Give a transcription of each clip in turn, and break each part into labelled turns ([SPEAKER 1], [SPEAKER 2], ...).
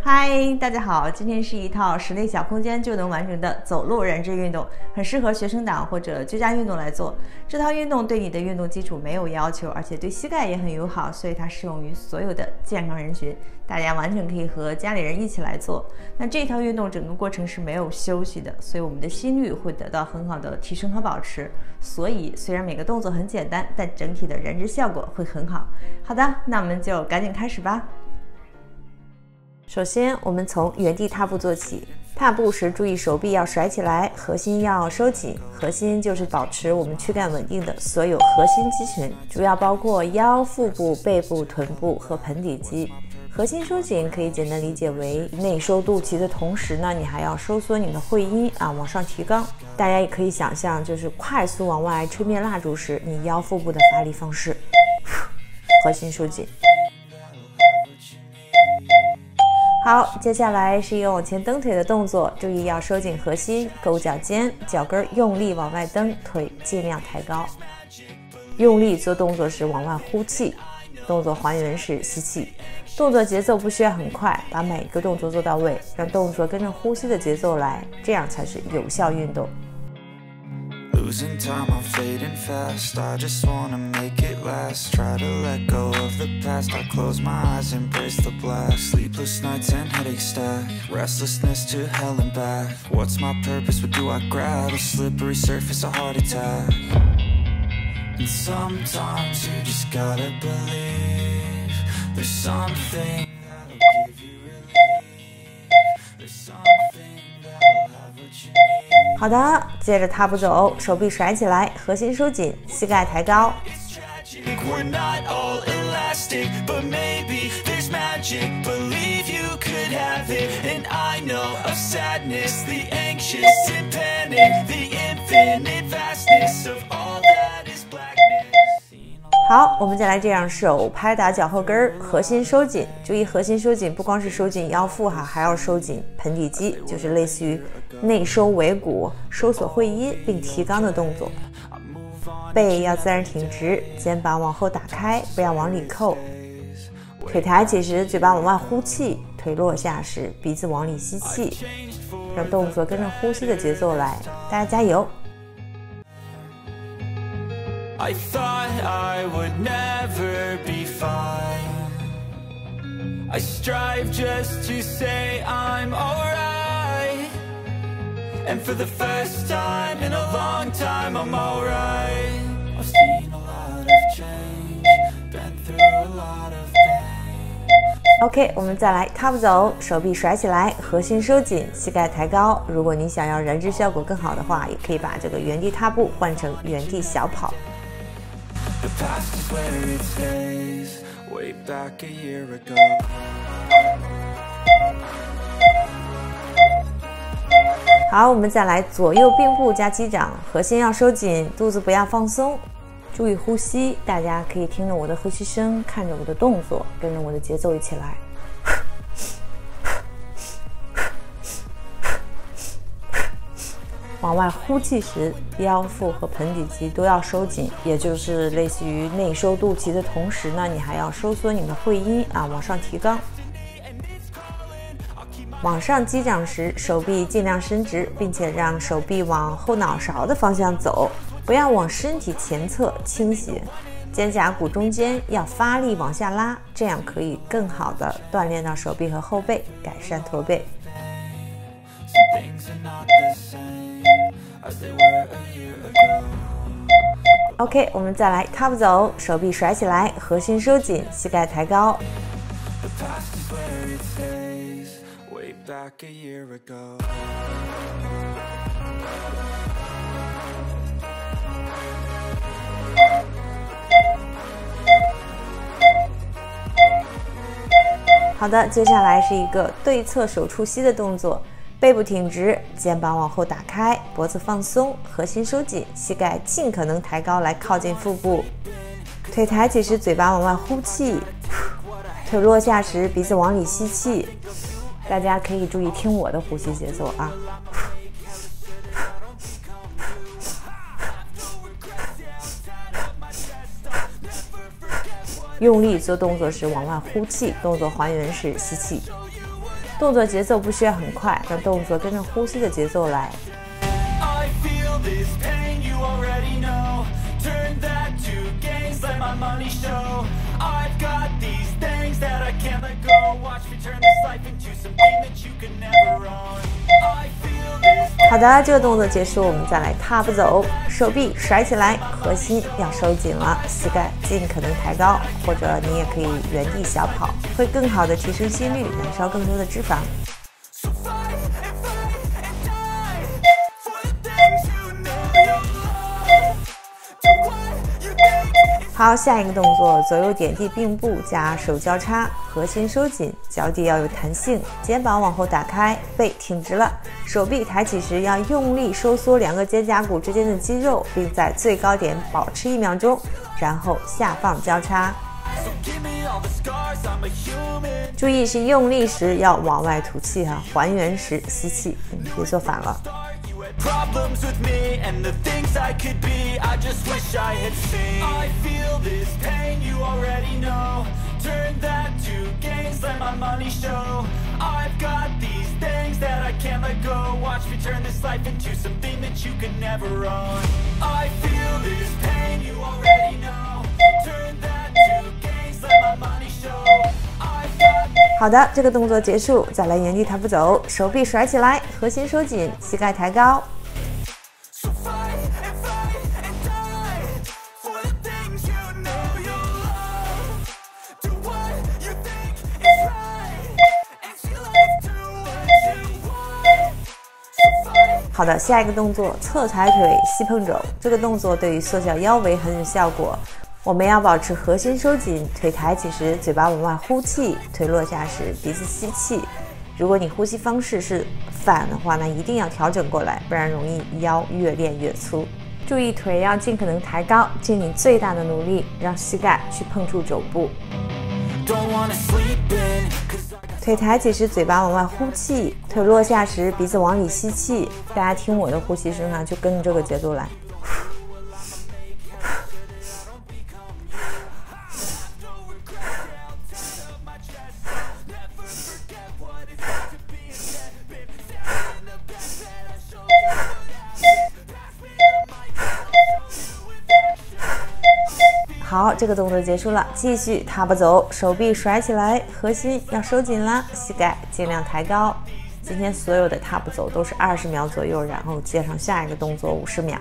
[SPEAKER 1] 嗨，大家好，今天是一套室内小空间就能完成的走路燃脂运动，很适合学生党或者居家运动来做。这套运动对你的运动基础没有要求，而且对膝盖也很友好，所以它适用于所有的健康人群，大家完全可以和家里人一起来做。那这套运动整个过程是没有休息的，所以我们的心率会得到很好的提升和保持。所以虽然每个动作很简单，但整体的燃脂效果会很好。好的，那我们就赶紧开始吧。首先，我们从原地踏步做起。踏步时注意手臂要甩起来，核心要收紧。核心就是保持我们躯干稳定的所有核心肌群，主要包括腰、腹部、背部、臀部和盆底肌。核心收紧可以简单理解为内收肚脐的同时呢，你还要收缩你的会阴往上提肛。大家也可以想象，就是快速往外吹灭蜡烛时，你腰腹部的发力方式，核心收紧。好，接下来是一个往前蹬腿的动作，注意要收紧核心，勾脚尖，脚跟用力往外蹬，腿尽量抬高。用力做动作时往外呼气，动作还原时吸气。动作节奏不需要很快，把每个动作做到位，让动作跟着呼吸的节奏来，这样才是有效运动。
[SPEAKER 2] Losing time, I'm fading fast. I just wanna make it last. Try to let go of the past. I close my eyes, embrace the black. Sleepless nights and headaches stack. Restlessness to hell and back. What's my purpose? What do I grab? A slippery surface, a heart attack. And sometimes you just gotta believe there's something that'll give you relief. There's something that'll have what you need.
[SPEAKER 1] 好的，接着踏步走，手臂甩起来，核心收紧，膝盖抬高。
[SPEAKER 2] We're not all elastic, but maybe there's magic. Believe you could have it, and I know of sadness, the anxious and panic, the infinite vastness of all that is blackness.
[SPEAKER 1] 好，我们再来这样，手拍打脚后跟，核心收紧。注意核心收紧，不光是收紧腰腹还要收紧盆底肌，就是类似于内收尾骨、收缩会阴并提肛的动作。背要自然挺直，肩膀往后打开，不要往里扣。腿抬起时，嘴巴往外呼气；腿落下时，鼻子往里吸气。让动作跟着呼吸的节奏来，大家加油！
[SPEAKER 2] I thought I would never be fine. I strive just to say I'm alright. And for the first time in a long time, I'm alright. I've seen a lot of change, been through a lot of pain.
[SPEAKER 1] OK， 我们再来踏步走，手臂甩起来，核心收紧，膝盖抬高。如果你想要燃脂效果更好的话，也可以把这个原地踏步换成原地小跑。
[SPEAKER 2] The past is where it stays, way back a year ago.
[SPEAKER 1] 好，我们再来左右并步加击掌，核心要收紧，肚子不要放松，注意呼吸。大家可以听着我的呼吸声，看着我的动作，跟着我的节奏一起来。往外呼气时，腰腹和盆底肌都要收紧，也就是类似于内收肚脐的同时呢，你还要收缩你的会阴往上提肛。往上击掌时，手臂尽量伸直，并且让手臂往后脑勺的方向走，不要往身体前侧倾斜。肩胛骨中间要发力往下拉，这样可以更好的锻炼到手臂和后背，改善驼背。OK， 我们再来踏步走，手臂甩起来，核心收紧，膝盖抬高。好的，接下来是一个对侧手触膝的动作。 背部挺直，肩膀往后打开，脖子放松，核心收紧，膝盖尽可能抬高来靠近腹部。腿抬起时，嘴巴往外呼气；腿落下时，鼻子往里吸气。大家可以注意听我的呼吸节奏啊。用力做动作时往外呼气，动作还原时吸气。动作节奏不需要很快，让动作跟着呼吸的节奏来。好的，这个动作结束，我们再来踏步走，手臂甩起来，核心要收紧了，膝盖尽可能抬高，或者你也可以原地小跑，会更好的提升心率，燃烧更多的脂肪。好，下一个动作，左右点地并步加手交叉，核心收紧，脚底要有弹性，肩膀往后打开，背挺直了，手臂抬起时要用力收缩两个肩胛骨之间的肌肉，并在最高点保持1秒钟，然后下放交叉。注意是用力时要往外吐气哈，还原时吸气，别做反了。Problems with me and the things I could be, I just wish I had seen. I feel this pain, you already know. Turn that to gains, let my money show. I've got these things that I can't let go. Watch me turn this life into something that you could never own. I feel this pain, you already know. Turn that to gains, let my money show. 好的，这个动作结束，再来原地踏步走，手臂甩起来，核心收紧，膝盖抬高。好的，下一个动作侧抬腿膝碰肘，这个动作对于缩小腰围很有效果。我们要保持核心收紧，腿抬起时嘴巴往外呼气，腿落下时鼻子吸气。如果你呼吸方式是反的话，那一定要调整过来，不然容易腰越练越粗。注意腿要尽可能抬高，尽你最大的努力让膝盖去碰触肘部。腿抬起时嘴巴往外呼气，腿落下时鼻子往里吸气。大家听我的呼吸声啊，就跟着这个节奏来。好，这个动作结束了，继续踏步走，手臂甩起来，核心要收紧了，膝盖尽量抬高。今天所有的踏步走都是20秒左右，然后接上下一个动作50秒。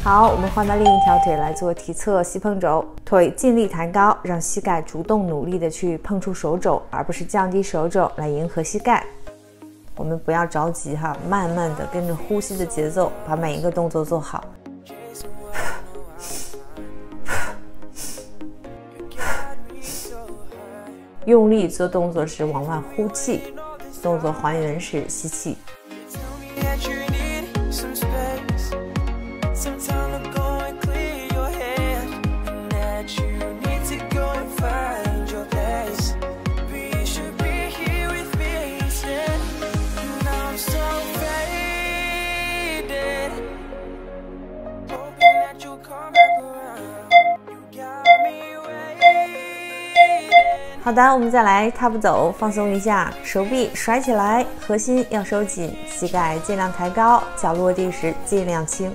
[SPEAKER 1] 好，我们换到另一条腿来做提侧膝碰肘，腿尽力抬高，让膝盖主动努力的去碰触手肘，而不是降低手肘来迎合膝盖。我们不要着急哈，慢慢的跟着呼吸的节奏，把每一个动作做好。用力做动作时往外呼气，动作还原时吸气。好的，我们再来踏步走，放松一下，手臂甩起来，核心要收紧，膝盖尽量抬高，脚落地时尽量轻。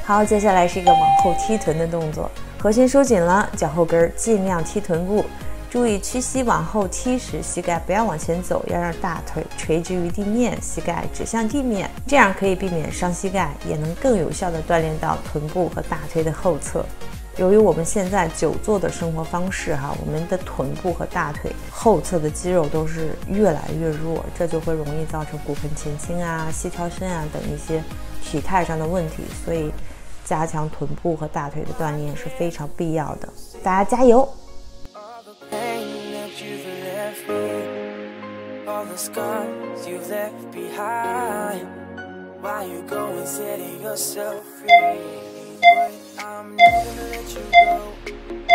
[SPEAKER 1] 好，接下来是一个往后踢臀的动作，核心收紧了，脚后跟尽量踢臀部。注意屈膝往后踢时，膝盖不要往前走，要让大腿垂直于地面，膝盖指向地面，这样可以避免伤膝盖，也能更有效地锻炼到臀部和大腿的后侧。由于我们现在久坐的生活方式我们的臀部和大腿后侧的肌肉都是越来越弱，这就会容易造成骨盆前倾啊、膝跳伸啊等一些体态上的问题，所以加强臀部和大腿的锻炼是非常必要的，大家加油！ All the scars you've left behind. Why you go and set yourself free? But I'm never gonna let you go.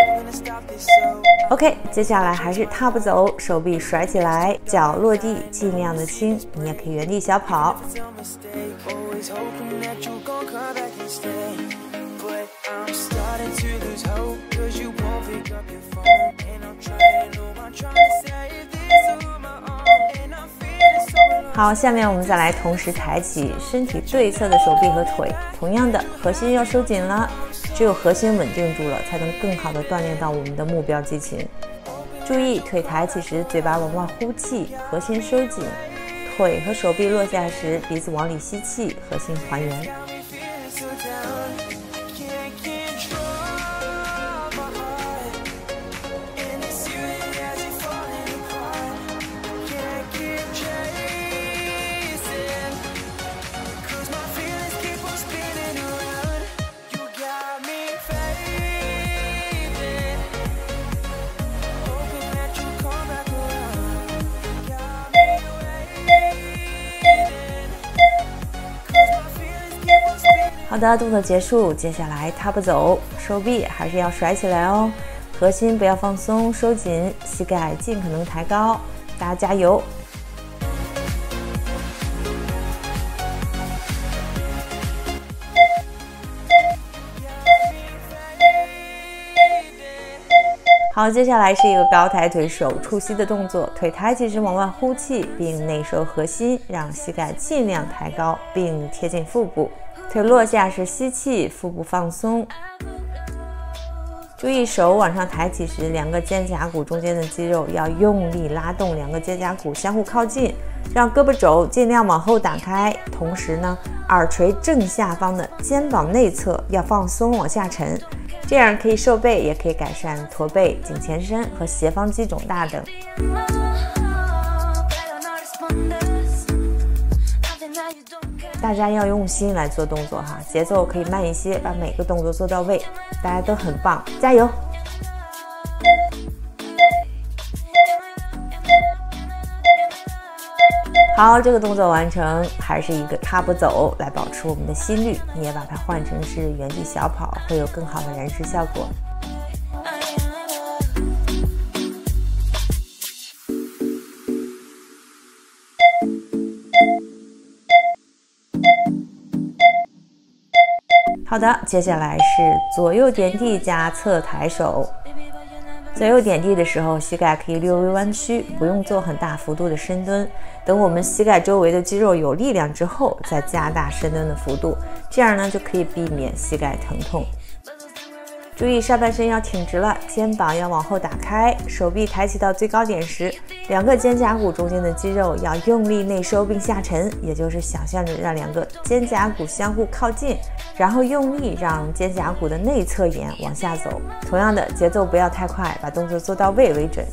[SPEAKER 1] OK， 接下来还是踏步走，手臂甩起来，脚落地，尽量的轻。你也可以原地小跑。好，下面我们再来同时抬起身体对侧的手臂和腿，同样的核心要收紧了，只有核心稳定住了，才能更好的锻炼到我们的目标肌群。注意腿抬起时，嘴巴往外呼气，核心收紧；腿和手臂落下时，鼻子往里吸气，核心还原。好的，动作结束，接下来踏步走，手臂还是要甩起来哦，核心不要放松，收紧，膝盖尽可能抬高，大家加油！好，接下来是一个高抬腿手触膝的动作，腿抬起时往外呼气，并内收核心，让膝盖尽量抬高，并贴近腹部。腿落下时吸气，腹部放松。注意手往上抬起时，两个肩胛骨中间的肌肉要用力拉动，两个肩胛骨相互靠近，让胳膊肘尽量往后打开。同时呢，耳垂正下方的肩膀内侧要放松往下沉，这样可以瘦背，也可以改善驼背、颈前伸和斜方肌肿大等。大家要用心来做动作哈，节奏可以慢一些，把每个动作做到位。大家都很棒，加油！好，这个动作完成，还是一个踏步走，来保持我们的心率。你也把它换成是原地小跑，会有更好的燃脂效果。好的，接下来是左右点地加侧抬手。左右点地的时候，膝盖可以略微弯曲，不用做很大幅度的深蹲。等我们膝盖周围的肌肉有力量之后，再加大深蹲的幅度，这样呢就可以避免膝盖疼痛。注意上半身要挺直了，肩膀要往后打开，手臂抬起到最高点时，两个肩胛骨中间的肌肉要用力内收并下沉，也就是想象着让两个肩胛骨相互靠近，然后用力让肩胛骨的内侧沿往下走。同样的节奏不要太快，把动作做到位为准。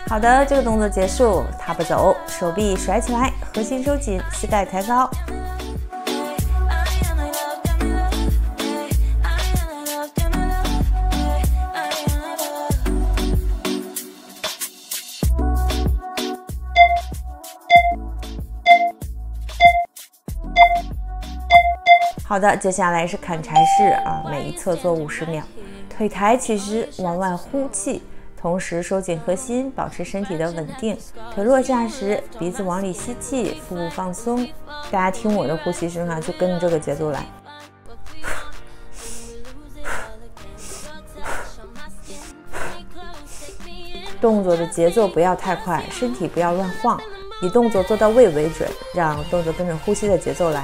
[SPEAKER 1] 好的，这个动作结束，踏步走，手臂甩起来，核心收紧，膝盖抬高。好的，接下来是砍柴式啊，每一侧做50秒，腿抬起时往外呼气。同时收紧核心，保持身体的稳定。腿落下时，鼻子往里吸气，腹部放松。大家听我的呼吸声啊，就跟着这个节奏来。动作的节奏不要太快，身体不要乱晃，以动作做到位为准，让动作跟着呼吸的节奏来。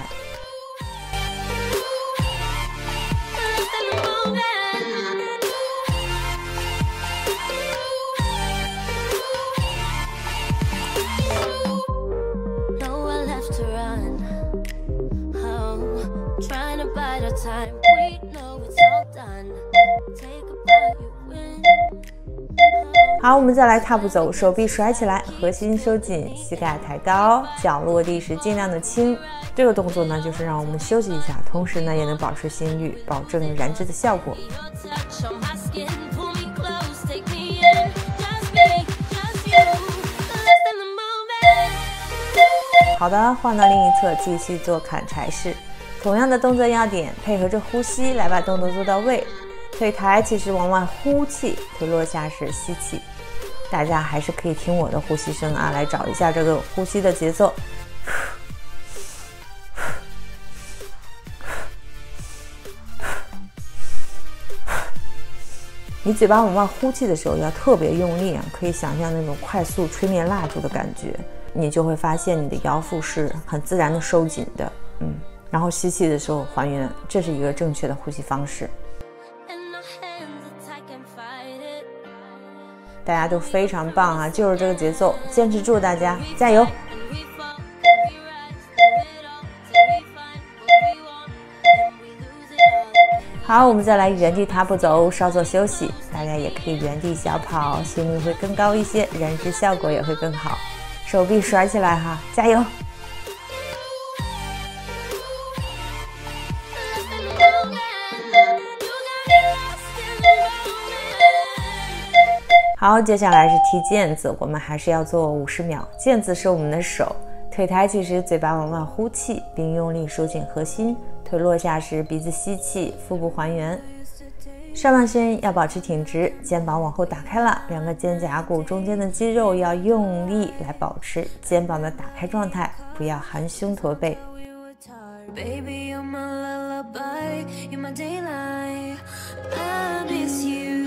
[SPEAKER 1] 好，我们再来踏步走，手臂甩起来，核心收紧，膝盖抬高，脚落地时尽量的轻。这个动作呢，就是让我们休息一下，同时呢，也能保持心率，保证燃脂的效果。好的，换到另一侧继续做砍柴式。同样的动作要点，配合着呼吸来把动作做到位。腿抬起时往外呼气，腿落下时吸气。大家还是可以听我的呼吸声啊，来找一下这个呼吸的节奏。你嘴巴往外呼气的时候要特别用力啊，可以想象那种快速吹灭蜡烛的感觉，你就会发现你的腰腹是很自然的收紧的，然后吸气的时候还原，这是一个正确的呼吸方式。大家都非常棒啊，就是这个节奏，坚持住，大家加油！好，我们再来原地踏步走，稍作休息。大家也可以原地小跑，心率会更高一些，燃脂效果也会更好。手臂甩起来哈，加油！好，接下来是踢毽子，我们还是要做50秒。毽子是我们的手，腿抬起时嘴巴往外呼气，并用力收紧核心。腿落下时鼻子吸气，腹部还原。上半身要保持挺直，肩膀往后打开了，两个肩胛骨中间的肌肉要用力来保持肩膀的打开状态，不要含胸驼背。Baby, you're my lullaby, you're my daylight. I miss you,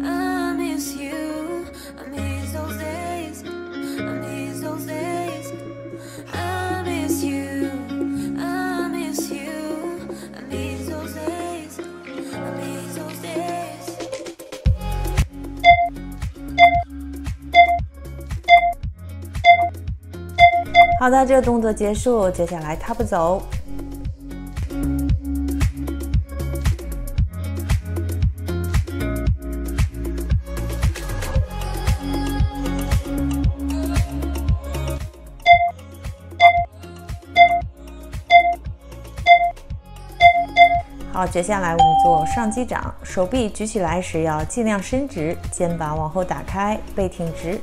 [SPEAKER 1] I miss you. I miss those days, I miss those days. I miss you, I miss you. I miss those days, I miss those days. 好的，这个动作结束，接下来踏步走。好，接下来我们做上击掌，手臂举起来时要尽量伸直，肩膀往后打开，背挺直。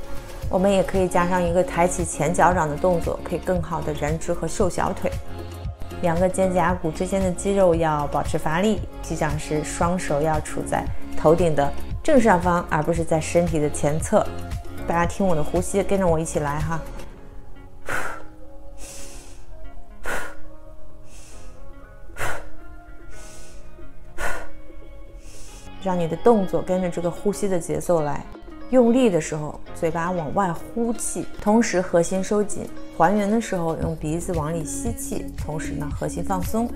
[SPEAKER 1] 我们也可以加上一个抬起前脚掌的动作，可以更好的燃脂和瘦小腿。两个肩胛骨之间的肌肉要保持发力，击掌时双手要处在头顶的正上方，而不是在身体的前侧。大家听我的呼吸，跟着我一起来哈。让你的动作跟着这个呼吸的节奏来，用力的时候嘴巴往外呼气，同时核心收紧；还原的时候用鼻子往里吸气，同时呢核心放松。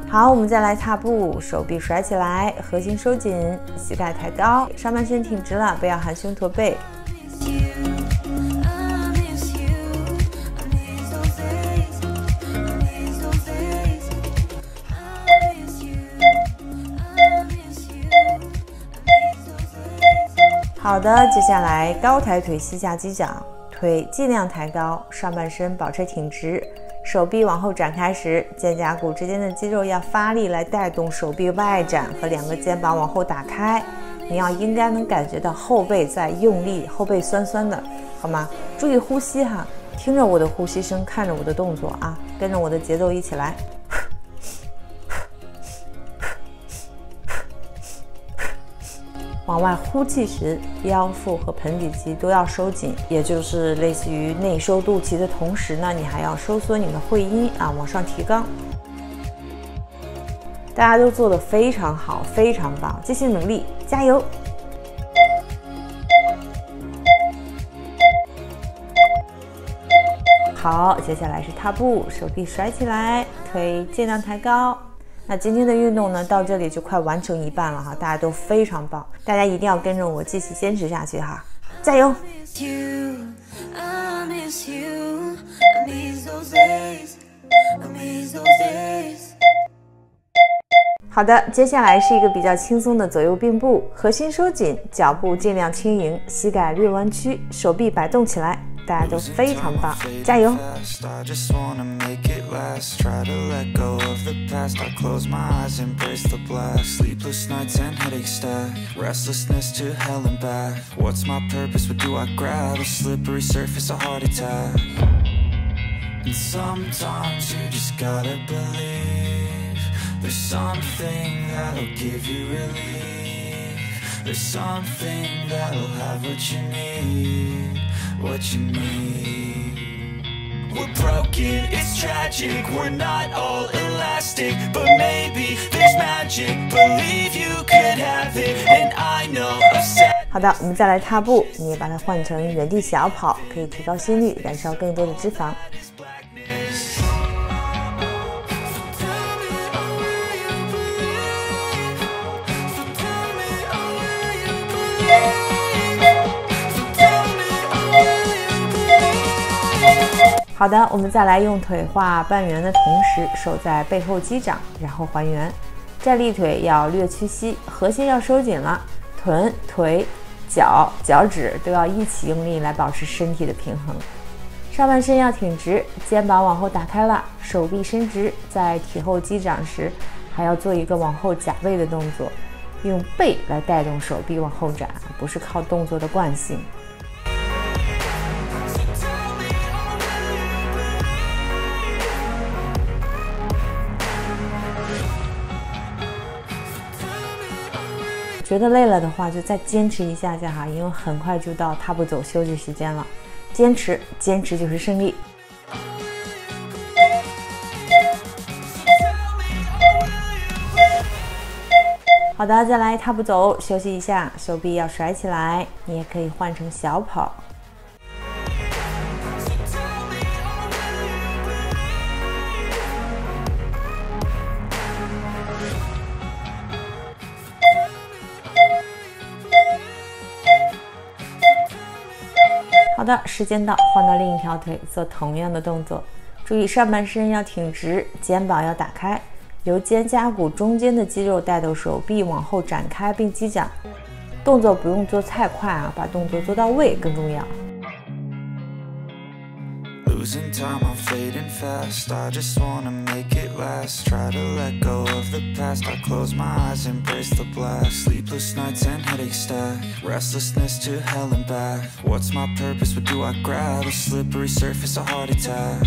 [SPEAKER 1] 好，我们再来踏步，手臂甩起来，核心收紧，膝盖抬高，上半身挺直了，不要含胸驼背。好的，接下来高抬腿膝下击掌，腿尽量抬高，上半身保持挺直，手臂往后展开时，肩胛骨之间的肌肉要发力来带动手臂外展和两个肩膀往后打开。你应该能感觉到后背在用力，后背酸酸的，好吗？注意呼吸哈，听着我的呼吸声，看着我的动作啊，跟着我的节奏一起来。往外呼气时，腰腹和盆底肌都要收紧，也就是类似于内收肚脐的同时呢，你还要收缩你的会阴啊，往上提肛。大家都做得非常好，非常棒，继续努力，加油！好，接下来是踏步，手臂甩起来，腿尽量抬高。那今天的运动呢，到这里就快完成一半了哈，大家都非常棒，大家一定要跟着我继续坚持下去哈，加油！好的，接下来是一个比较轻松的左右并步，核心收紧，脚步尽量轻盈，膝盖略弯曲，手臂摆动起来，大家都非常棒，加油！
[SPEAKER 2] I just wanna make it last. Try to let go of the past. I close my eyes, embrace the blast. Sleepless nights and headaches stack. Restlessness to hell and back. What's my purpose? What do I grab? A slippery surface, a heart attack. And sometimes you just gotta believe there's something that'll give you relief. There's something that'll have what you need, what you need. We're broken, it's tragic, we're not all elastic, but maybe there's magic, believe you could have it, and I know I've said.
[SPEAKER 1] 好的，我们再来踏步，你也把它换成原地小跑，可以提高心率，燃烧更多的脂肪。好的，我们再来用腿画半圆的同时，手在背后击掌，然后还原。站立腿要略屈膝，核心要收紧了，臀、腿、脚、脚趾都要一起用力来保持身体的平衡。上半身要挺直，肩膀往后打开了，手臂伸直，在体后击掌时，还要做一个往后夹背的动作，用背来带动手臂往后展，不是靠动作的惯性。觉得累了的话，就再坚持一下下哈，因为很快就到踏步走休息时间了。坚持，坚持就是胜利。好的，再来踏步走，休息一下，手臂要甩起来，你也可以换成小跑。好的，时间到，换到另一条腿做同样的动作。注意上半身要挺直，肩膀要打开，由肩胛骨中间的肌肉带动手臂往后展开并击掌。动作不用做太快啊，把动作做到位更重要。
[SPEAKER 2] Losing time, I'm fading fast. I just wanna make it last. Try to let go of the past. I close my eyes, embrace the blast. Sleepless nights and headaches stack. Restlessness to hell and back. What's my purpose? What do I grab? A slippery surface, a heart attack.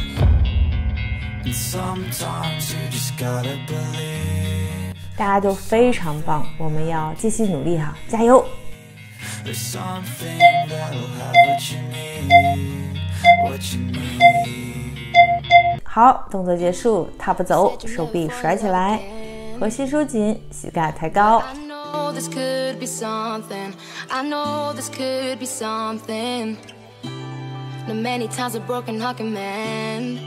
[SPEAKER 2] And sometimes you just gotta believe.
[SPEAKER 1] 大家都非常棒，我们要继续努力哈，加油！
[SPEAKER 2] There's something that'll have what you need.What you need.
[SPEAKER 1] 好，动作结束，踏步走，手臂甩起来，核心收紧，膝盖抬高。
[SPEAKER 3] I know this could be something. I know this could be something. The many times a broken heart can mend.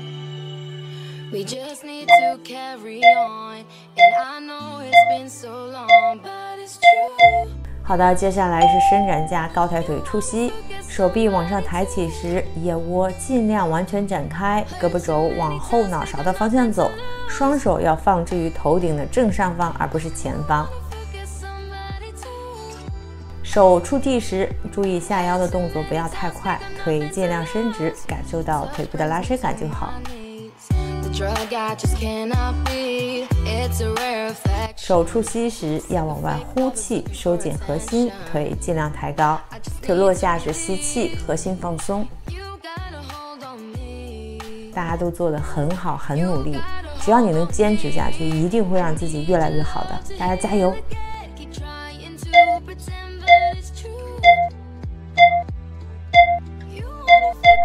[SPEAKER 3] We just need to carry on. And I know it's been so long, but it's true.
[SPEAKER 1] 好的，接下来是伸展架高抬腿触膝，手臂往上抬起时，腋窝尽量完全展开，胳膊肘往后脑勺的方向走，双手要放置于头顶的正上方，而不是前方。手触地时，注意下腰的动作不要太快，腿尽量伸直，感受到腿部的拉伸感就好。手触膝时要往外呼气，收紧核心，腿尽量抬高。腿落下时吸气，核心放松。大家都做得很好，很努力，只要你能坚持下去，一定会让自己越来越好的。大家加油！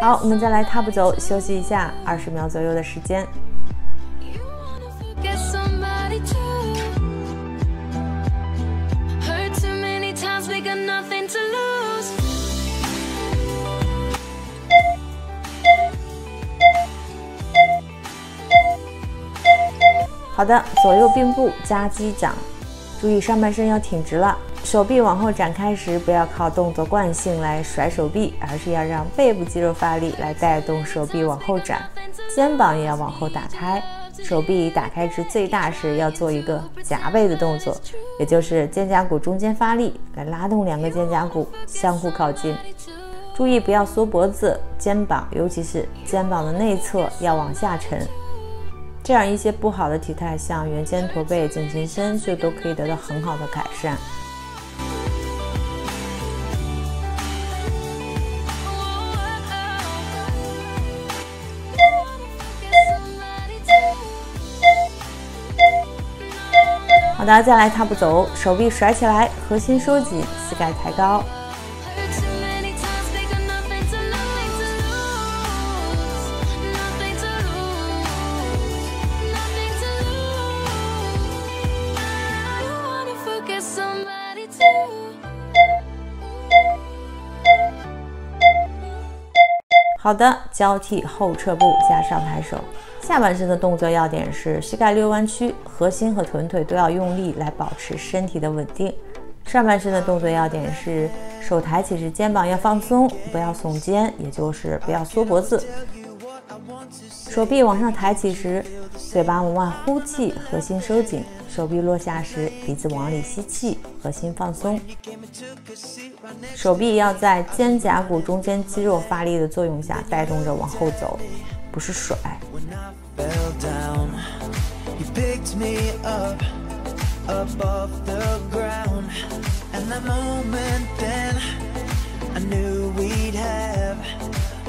[SPEAKER 1] 好，我们再来踏步走，休息一下，20秒左右的时间。好的，左右并步加击掌，注意上半身要挺直了。手臂往后展开时，不要靠动作惯性来甩手臂，而是要让背部肌肉发力来带动手臂往后展，肩膀也要往后打开。手臂打开至最大时，要做一个夹背的动作，也就是肩胛骨中间发力来拉动两个肩胛骨相互靠近。注意不要缩脖子，肩膀尤其是肩膀的内侧要往下沉，这样一些不好的体态，像圆肩驼背、颈前伸，就都可以得到很好的改善。好的，再来踏步走，手臂甩起来，核心收紧，膝盖抬高。好的，交替后撤步加上抬手。下半身的动作要点是膝盖略弯曲，核心和臀腿都要用力来保持身体的稳定。上半身的动作要点是手抬起时肩膀要放松，不要耸肩，也就是不要缩脖子。手臂往上抬起时，嘴巴往外呼气，核心收紧；手臂落下时，鼻子往里吸气，核心放松。手臂要在肩胛骨中间肌肉发力的作用下带动着往后走，不是甩。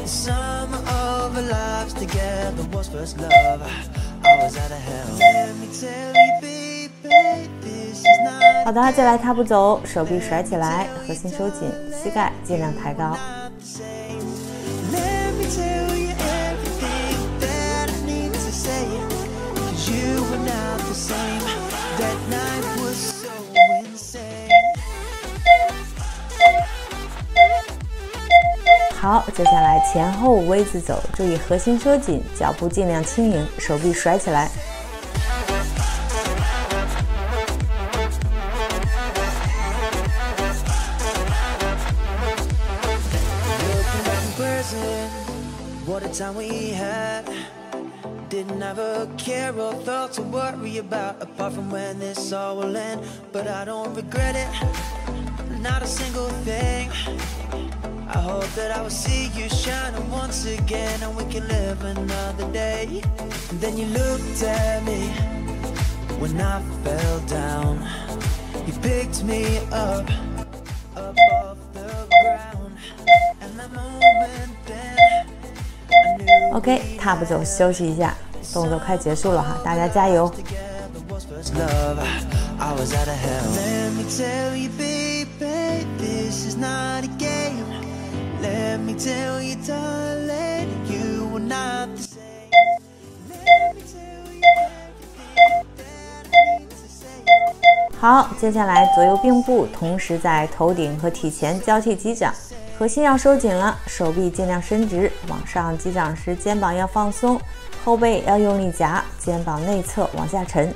[SPEAKER 2] Summer of our lives together was first love. I was out of hell. Let me tell you, baby, this is not.
[SPEAKER 1] 好的，再来踏步走，手臂甩起来，核心收紧，膝盖尽量抬高。
[SPEAKER 2] Let me tell you everything that I need to say. 'Cause you were not the same. That night was so insane.
[SPEAKER 1] 好，接下来前后 V 字走，注意核心收紧，脚步尽量轻盈，手臂甩起来。
[SPEAKER 2] What a time we had. Didn't have a care or thought to worry about, apart from when this all will end. But I don't regret it, not a single thing. I hope that I will see you shining once again, and we can live another day. And then you looked at me when I fell down. You picked me up above the ground, and that moment then I knew.
[SPEAKER 1] OK， 踏步走，休息一下，动作快结束了哈，大家加油。
[SPEAKER 2] I was out of hell. Let me tell you, baby, this is not a game. Let me tell you, darling, you were not the same. Let me tell you everything that I need to say.
[SPEAKER 1] 好，接下来左右并步，同时在头顶和体前交替击掌，核心要收紧了，手臂尽量伸直，往上击掌时肩膀要放松，后背要用力夹，肩膀内侧往下沉。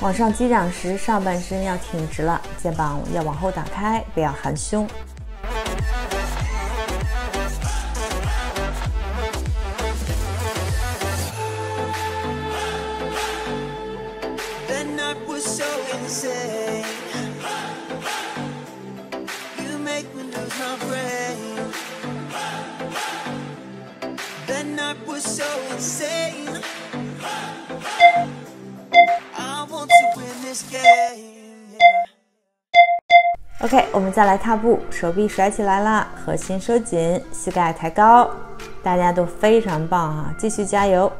[SPEAKER 1] 往上击掌时，上半身要挺直了，肩膀要往后打开，不要含胸。OK， 我们再来踏步，手臂甩起来啦，核心收紧，膝盖抬高，大家都非常棒啊，继续加油。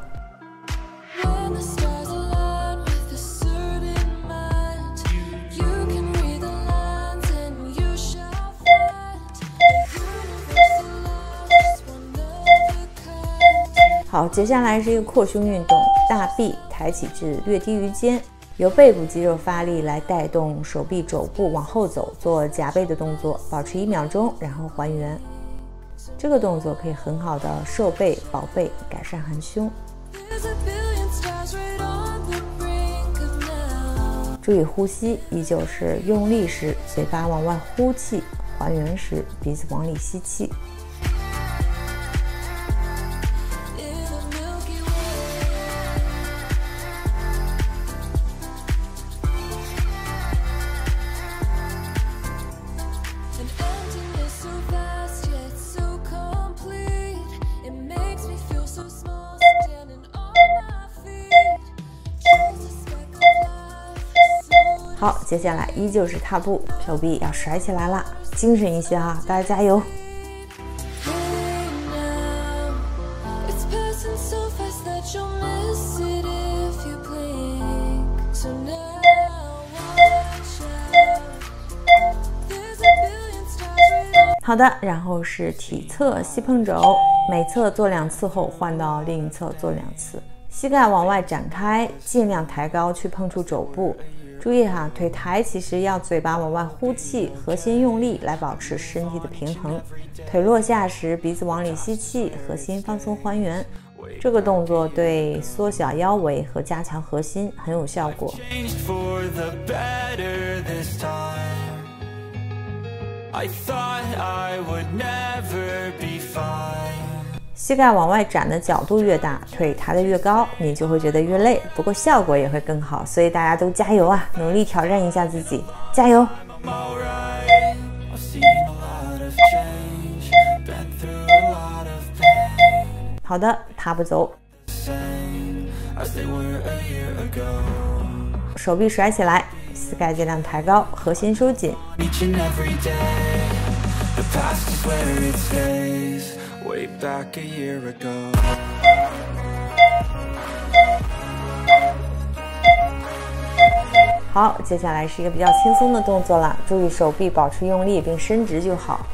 [SPEAKER 1] 好，接下来是一个扩胸运动，大臂抬起至略低于肩，由背部肌肉发力来带动手臂肘部往后走，做夹背的动作，保持1秒钟，然后还原。这个动作可以很好的瘦背、保背，改善含胸。注意呼吸，依旧是用力时嘴巴往外呼气，还原时鼻子往里吸气。接下来依旧是踏步，手臂要甩起来了，精神一些哈，大家加油！好的，然后是体侧膝碰肘，每侧做2次后换到另一侧做2次，膝盖往外展开，尽量抬高去碰触肘部。注意哈，腿抬其实要嘴巴往外呼气，核心用力来保持身体的平衡。腿落下时，鼻子往里吸气，核心放松还原。这个动作对缩小腰围和加强核心很有效果。膝盖往外展的角度越大，腿抬得越高，你就会觉得越累，不过效果也会更好。所以大家都加油啊，努力挑战一下自己，加油！好的，踏步走，手臂甩起来，膝盖尽量抬高，核心收紧。好，接下来是一个比较轻松的动作了，注意手臂保持用力并伸直就好。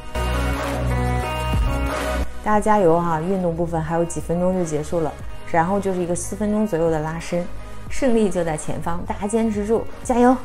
[SPEAKER 1] 大家加油哈！运动部分还有几分钟就结束了，然后就是一个4分钟左右的拉伸，胜利就在前方，大家坚持住，加油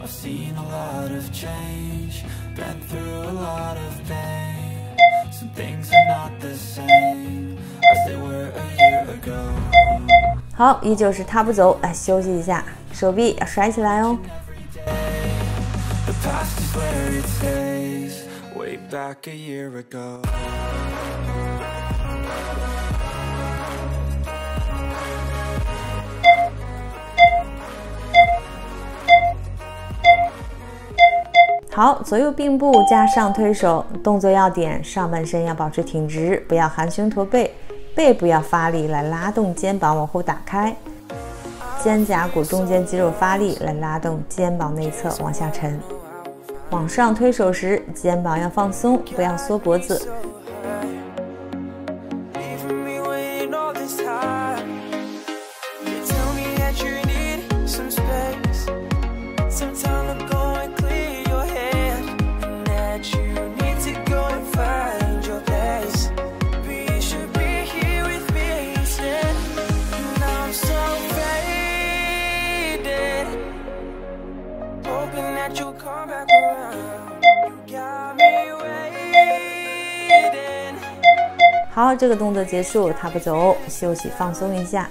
[SPEAKER 1] ！I've
[SPEAKER 2] seen a lot of change, been through a lot of pain. Some things are not the same as they were a year ago.
[SPEAKER 1] 好，依旧是踏步走，来休息一下，手臂要甩起来哦。
[SPEAKER 2] The past is where it stays, way back a year ago.
[SPEAKER 1] 好，左右并步加上推手，动作要点：上半身要保持挺直，不要含胸驼背，背部要发力来拉动肩膀往后打开，肩胛骨中间肌肉发力来拉动肩膀内侧往下沉。往上推手时，肩膀要放松，不要缩脖子。好，这个动作结束，踏步走，休息放松一下。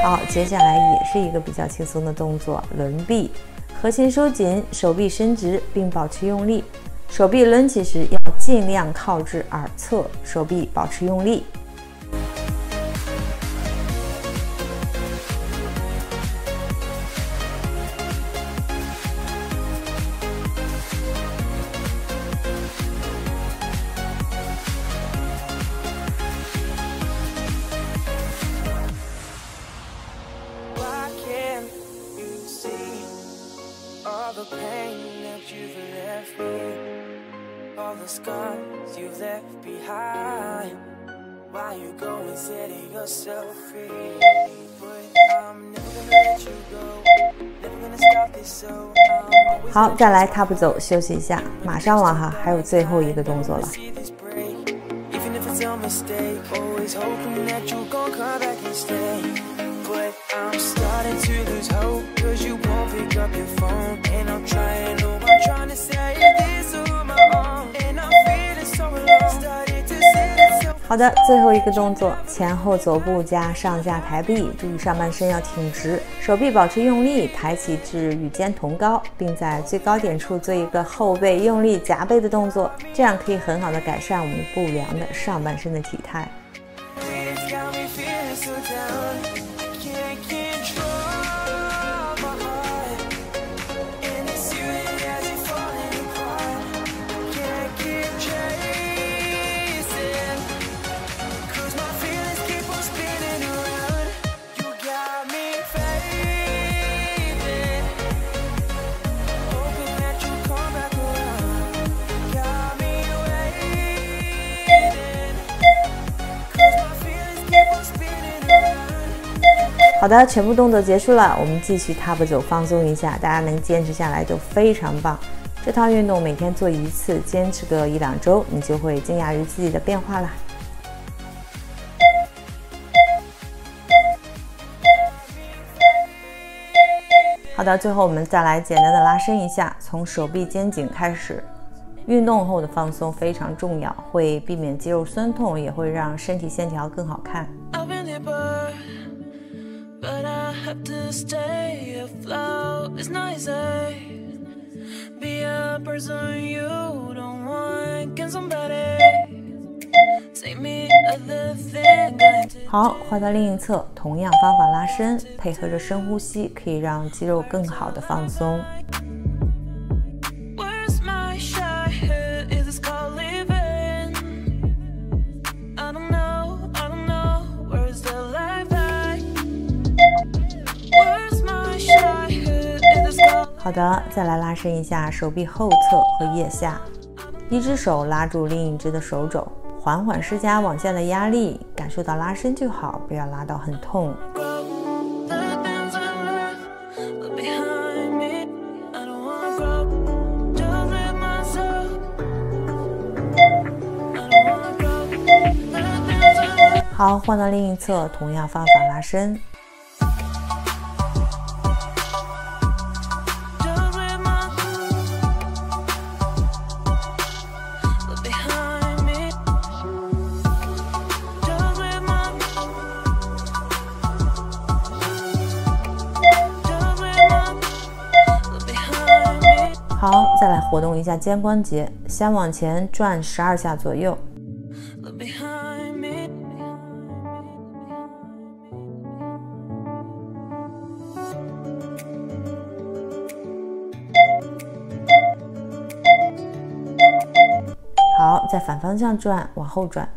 [SPEAKER 1] 好，接下来也是一个比较轻松的动作，轮臂，核心收紧，手臂伸直并保持用力。手臂抡起时要尽量靠至耳侧，手臂保持用力。
[SPEAKER 2] All the scars you've left behind. Why you go and set yourself free? But I'm never gonna let you go. Never gonna stop this, so I'm always
[SPEAKER 1] 好，再来踏步走，休息一下，马上了哈，还有最后一个动作了。
[SPEAKER 2] Even if it's a mistake, always hoping that you gon' come back and stay. But I'm starting to lose hope, 'cause you won't pick up your phone. And I'm trying, oh, I'm trying to say this on my own. And I'm feeling so alone. Started to say it so
[SPEAKER 1] 好的，最后一个动作，前后走步加上下抬臂，注意上半身要挺直，手臂保持用力，抬起至与肩同高，并在最高点处做一个后背用力夹背的动作，这样可以很好的改善我们不良的上半身的体态。好的，全部动作结束了，我们继续 Top 9放松一下，大家能坚持下来就非常棒。这套运动每天做一次，坚持个1-2周，你就会惊讶于自己的变化啦。好的，最后我们再来简单的拉伸一下，从手臂肩颈开始。运动后的放松非常重要，会避免肌肉酸痛，也会让身体线条更好看。But I have to stay afloat. It's not easy. Be a person you don't want. Can somebody take me other thing? 好，换到另一侧，同样方法拉伸，配合着深呼吸，可以让肌肉更好的放松。Where's my shy head? Is this called living? I don't know. Where's the life at? Where's my shy head? Is this called? 好的，再来拉伸一下手臂后侧和腋下，一只手拉住另一只的手肘，缓缓施加往下的压力，感受到拉伸就好，不要拉到很痛。好，换到另一侧，同样方法拉伸。好，再来活动一下肩关节，先往前转12下左右。好，再反方向转，往后转。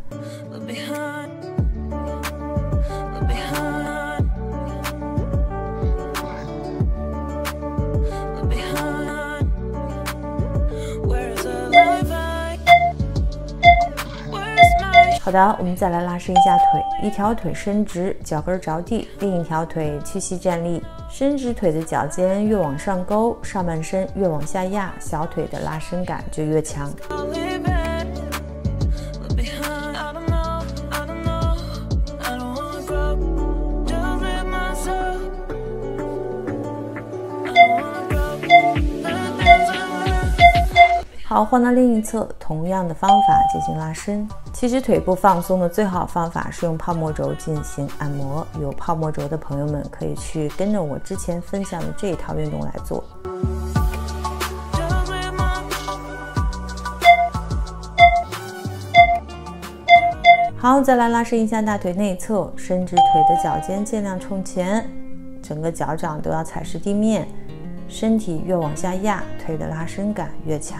[SPEAKER 1] 好的，我们再来拉伸一下腿，一条腿伸直，脚跟着地，另一条腿屈膝站立，伸直腿的脚尖越往上勾，上半身越往下压，小腿的拉伸感就越强。好，换到另一侧，同样的方法进行拉伸。其实腿部放松的最好方法是用泡沫轴进行按摩，有泡沫轴的朋友们可以去跟着我之前分享的这一套运动来做。好，再来拉伸一下大腿内侧，伸直腿的脚尖尽量冲前，整个脚掌都要踩实地面，身体越往下压，腿的拉伸感越强。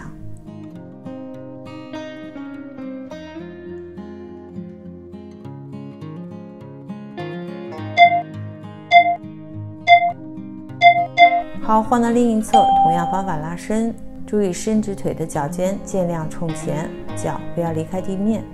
[SPEAKER 1] 好，换到另一侧，同样方法拉伸，注意伸直腿的脚尖尽量冲前，脚不要离开地面。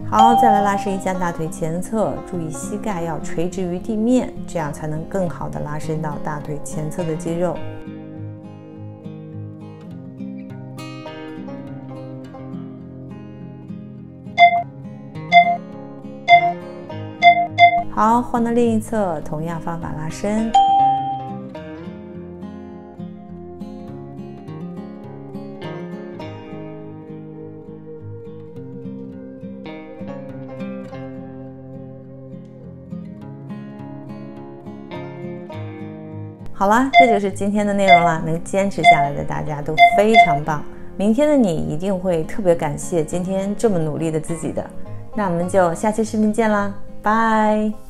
[SPEAKER 1] 好，再来拉伸一下大腿前侧，注意膝盖要垂直于地面，这样才能更好的拉伸到大腿前侧的肌肉。好，换到另一侧，同样方法拉伸。好了，这就是今天的内容了。能坚持下来的大家都非常棒，明天的你一定会特别感谢今天这么努力的自己的。那我们就下期视频见啦，拜。